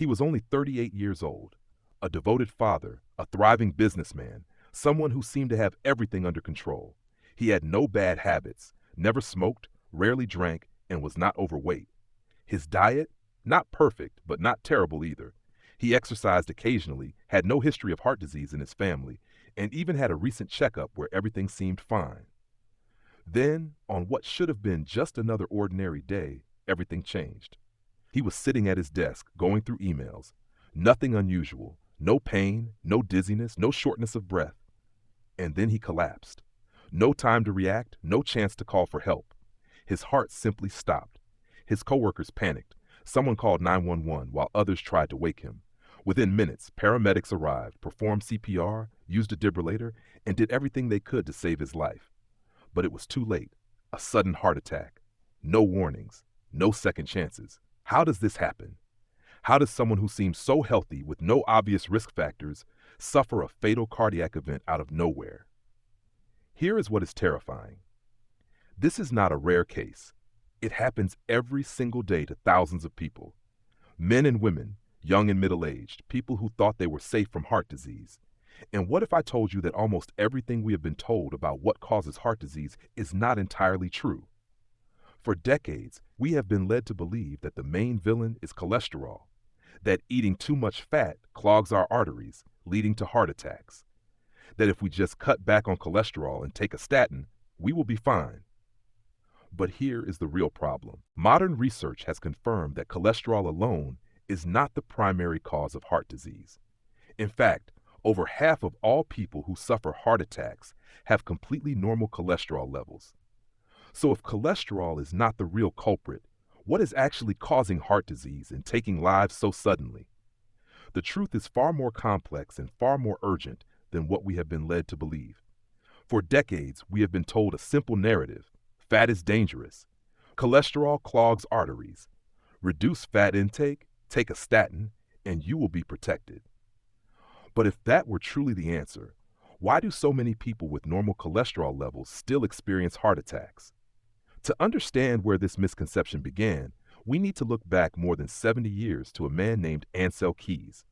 He was only 38 years old, a devoted father, a thriving businessman, someone who seemed to have everything under control. He had no bad habits, never smoked, rarely drank, and was not overweight. His diet? Not perfect, but not terrible either. He exercised occasionally, had no history of heart disease in his family, and even had a recent checkup where everything seemed fine. Then, on what should have been just another ordinary day, everything changed. He was sitting at his desk, going through emails. Nothing unusual, no pain, no dizziness, no shortness of breath. And then he collapsed. No time to react, no chance to call for help. His heart simply stopped. His coworkers panicked. Someone called 911 while others tried to wake him. Within minutes, paramedics arrived, performed CPR, used a defibrillator, and did everything they could to save his life. But it was too late. A sudden heart attack. No warnings. No second chances. How does this happen? How does someone who seems so healthy with no obvious risk factors suffer a fatal cardiac event out of nowhere? Here is what is terrifying. This is not a rare case. It happens every single day to thousands of people. Men and women, young and middle-aged, people who thought they were safe from heart disease. And what if I told you that almost everything we have been told about what causes heart disease is not entirely true? For decades, we have been led to believe that the main villain is cholesterol, that eating too much fat clogs our arteries, leading to heart attacks, that if we just cut back on cholesterol and take a statin, we will be fine. But here is the real problem. Modern research has confirmed that cholesterol alone is not the primary cause of heart disease. In fact, over half of all people who suffer heart attacks have completely normal cholesterol levels. So if cholesterol is not the real culprit, what is actually causing heart disease and taking lives so suddenly? The truth is far more complex and far more urgent than what we have been led to believe. For decades, we have been told a simple narrative: fat is dangerous. Cholesterol clogs arteries. Reduce fat intake, take a statin, and you will be protected. But if that were truly the answer, why do so many people with normal cholesterol levels still experience heart attacks? To understand where this misconception began, we need to look back more than 70 years to a man named Ancel Keys.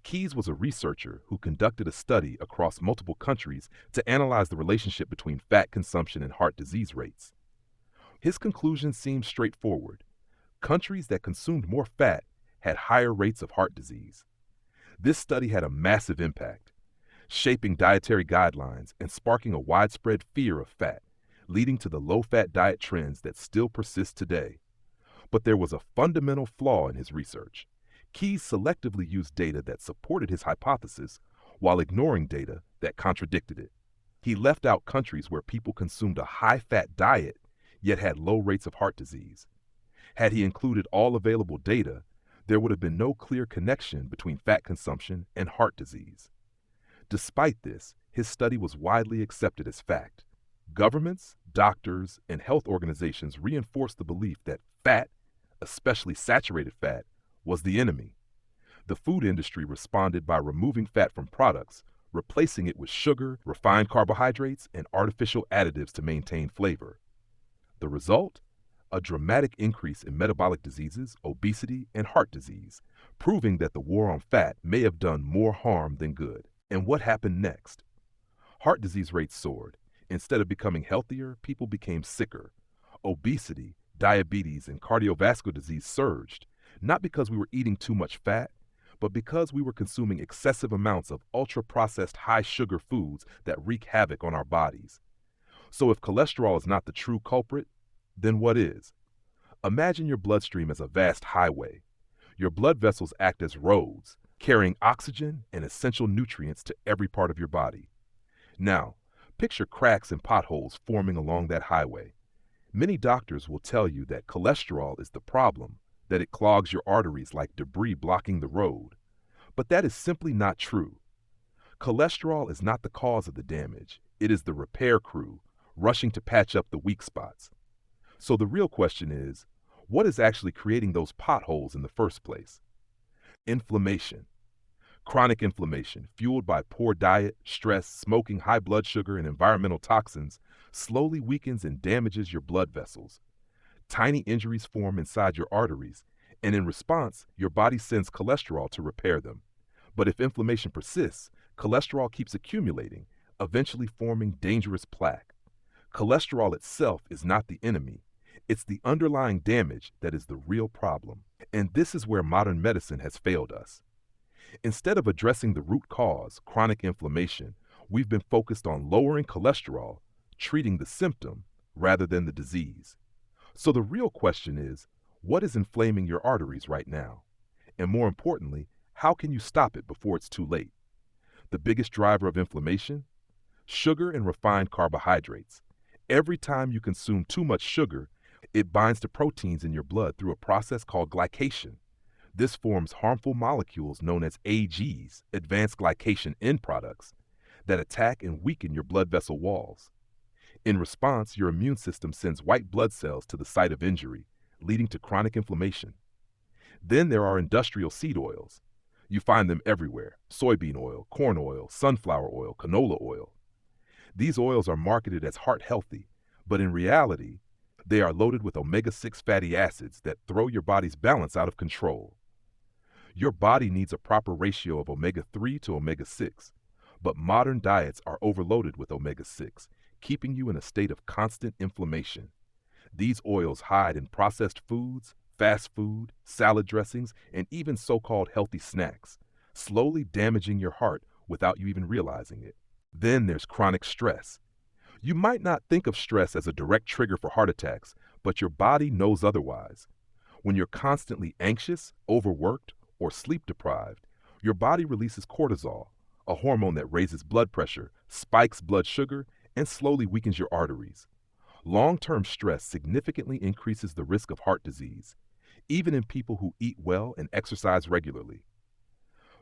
Keys was a researcher who conducted a study across multiple countries to analyze the relationship between fat consumption and heart disease rates. His conclusion seemed straightforward. Countries that consumed more fat had higher rates of heart disease. This study had a massive impact, shaping dietary guidelines and sparking a widespread fear of fat, leading to the low-fat diet trends that still persist today. But there was a fundamental flaw in his research. Keys selectively used data that supported his hypothesis while ignoring data that contradicted it. He left out countries where people consumed a high-fat diet yet had low rates of heart disease. Had he included all available data, there would have been no clear connection between fat consumption and heart disease. Despite this, his study was widely accepted as fact. Governments, doctors, and health organizations reinforced the belief that fat, especially saturated fat, was the enemy. The food industry responded by removing fat from products, replacing it with sugar, refined carbohydrates, and artificial additives to maintain flavor. The result? A dramatic increase in metabolic diseases, obesity, and heart disease, proving that the war on fat may have done more harm than good. And what happened next? Heart disease rates soared. Instead of becoming healthier, people became sicker. Obesity, diabetes, and cardiovascular disease surged, not because we were eating too much fat, but because we were consuming excessive amounts of ultra-processed high-sugar foods that wreak havoc on our bodies. So if cholesterol is not the true culprit, then what is? Imagine your bloodstream as a vast highway. Your blood vessels act as roads, carrying oxygen and essential nutrients to every part of your body. Now, picture cracks and potholes forming along that highway. Many doctors will tell you that cholesterol is the problem, that it clogs your arteries like debris blocking the road. But that is simply not true. Cholesterol is not the cause of the damage. It is the repair crew, rushing to patch up the weak spots. So the real question is, what is actually creating those potholes in the first place? Inflammation. Chronic inflammation, fueled by poor diet, stress, smoking, high blood sugar, and environmental toxins, slowly weakens and damages your blood vessels. Tiny injuries form inside your arteries, And in response, your body sends cholesterol to repair them. But if inflammation persists, cholesterol keeps accumulating, eventually forming dangerous plaque. Cholesterol itself is not the enemy. It's the underlying damage that is the real problem. And this is where modern medicine has failed us. Instead of addressing the root cause, chronic inflammation, we've been focused on lowering cholesterol, treating the symptom rather than the disease. So the real question is, what is inflaming your arteries right now? And more importantly, how can you stop it before it's too late? The biggest driver of inflammation? Sugar and refined carbohydrates. Every time you consume too much sugar, it binds to proteins in your blood through a process called glycation. This forms harmful molecules known as AGs, advanced glycation end products, that attack and weaken your blood vessel walls. In response, your immune system sends white blood cells to the site of injury, leading to chronic inflammation. Then there are industrial seed oils. You find them everywhere: soybean oil, corn oil, sunflower oil, canola oil. These oils are marketed as heart healthy, but in reality, they are loaded with omega-6 fatty acids that throw your body's balance out of control. Your body needs a proper ratio of omega-3 to omega-6, but modern diets are overloaded with omega-6, keeping you in a state of constant inflammation. These oils hide in processed foods, fast food, salad dressings, and even so-called healthy snacks, slowly damaging your heart without you even realizing it. Then there's chronic stress. You might not think of stress as a direct trigger for heart attacks, but your body knows otherwise. When you're constantly anxious, overworked, or sleep deprived, your body releases cortisol, a hormone that raises blood pressure, spikes blood sugar, and slowly weakens your arteries. Long-term stress significantly increases the risk of heart disease, even in people who eat well and exercise regularly.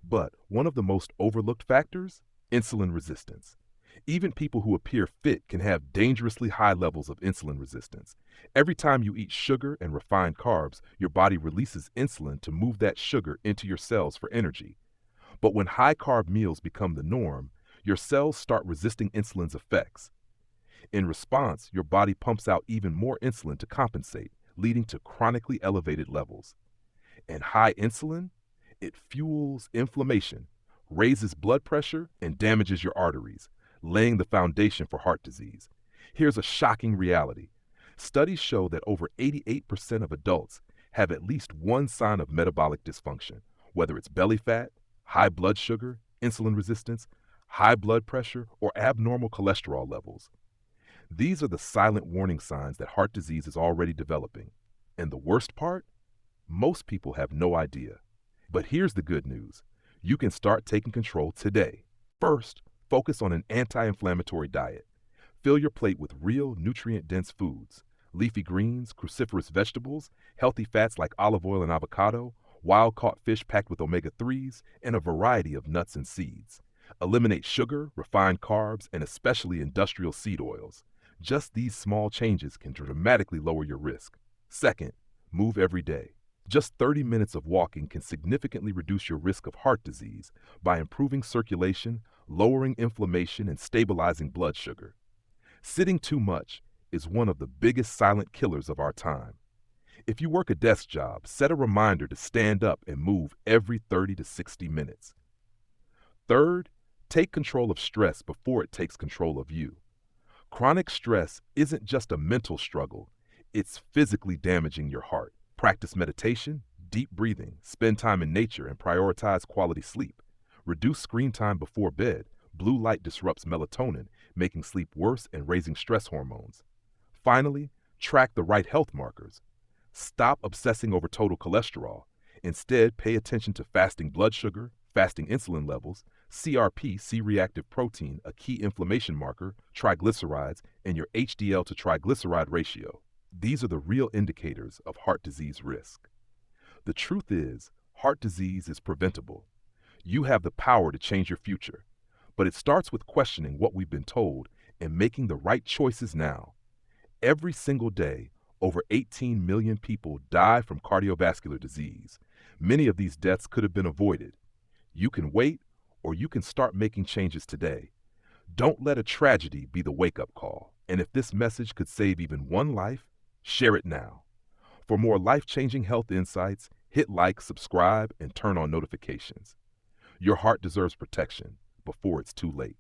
But one of the most overlooked factors? Insulin resistance. Even people who appear fit can have dangerously high levels of insulin resistance. Every time you eat sugar and refined carbs, your body releases insulin to move that sugar into your cells for energy. But when high-carb meals become the norm, your cells start resisting insulin's effects. In response, your body pumps out even more insulin to compensate, leading to chronically elevated levels. And high insulin? It fuels inflammation, raises blood pressure, and damages your arteries, laying the foundation for heart disease. Here's a shocking reality. Studies show that over 88% of adults have at least one sign of metabolic dysfunction, whether it's belly fat, high blood sugar, insulin resistance, high blood pressure, or abnormal cholesterol levels. These are the silent warning signs that heart disease is already developing. And the worst part? Most people have no idea. But here's the good news. You can start taking control today. First, focus on an anti-inflammatory diet. Fill your plate with real, nutrient-dense foods: leafy greens, cruciferous vegetables, healthy fats like olive oil and avocado, wild-caught fish packed with omega-3s, and a variety of nuts and seeds. Eliminate sugar, refined carbs, and especially industrial seed oils. Just these small changes can dramatically lower your risk. Second, move every day. Just 30 minutes of walking can significantly reduce your risk of heart disease by improving circulation, lowering inflammation, and stabilizing blood sugar. Sitting too much is one of the biggest silent killers of our time. If you work a desk job, set a reminder to stand up and move every 30 to 60 minutes. Third, take control of stress before it takes control of you. Chronic stress isn't just a mental struggle, it's physically damaging your heart. Practice meditation, deep breathing, spend time in nature, and prioritize quality sleep. Reduce screen time before bed. Blue light disrupts melatonin, making sleep worse and raising stress hormones. Finally, track the right health markers. Stop obsessing over total cholesterol. Instead, pay attention to fasting blood sugar, fasting insulin levels, CRP, C-reactive protein, a key inflammation marker, triglycerides, and your HDL to triglyceride ratio. These are the real indicators of heart disease risk. The truth is, heart disease is preventable. You have the power to change your future, but it starts with questioning what we've been told and making the right choices now. Every single day, over 18 million people die from cardiovascular disease. Many of these deaths could have been avoided. You can wait, or you can start making changes today. Don't let a tragedy be the wake-up call. And if this message could save even one life, share it now. For more life-changing health insights, Hit like, subscribe, and turn on notifications. Your heart deserves protection before it's too late.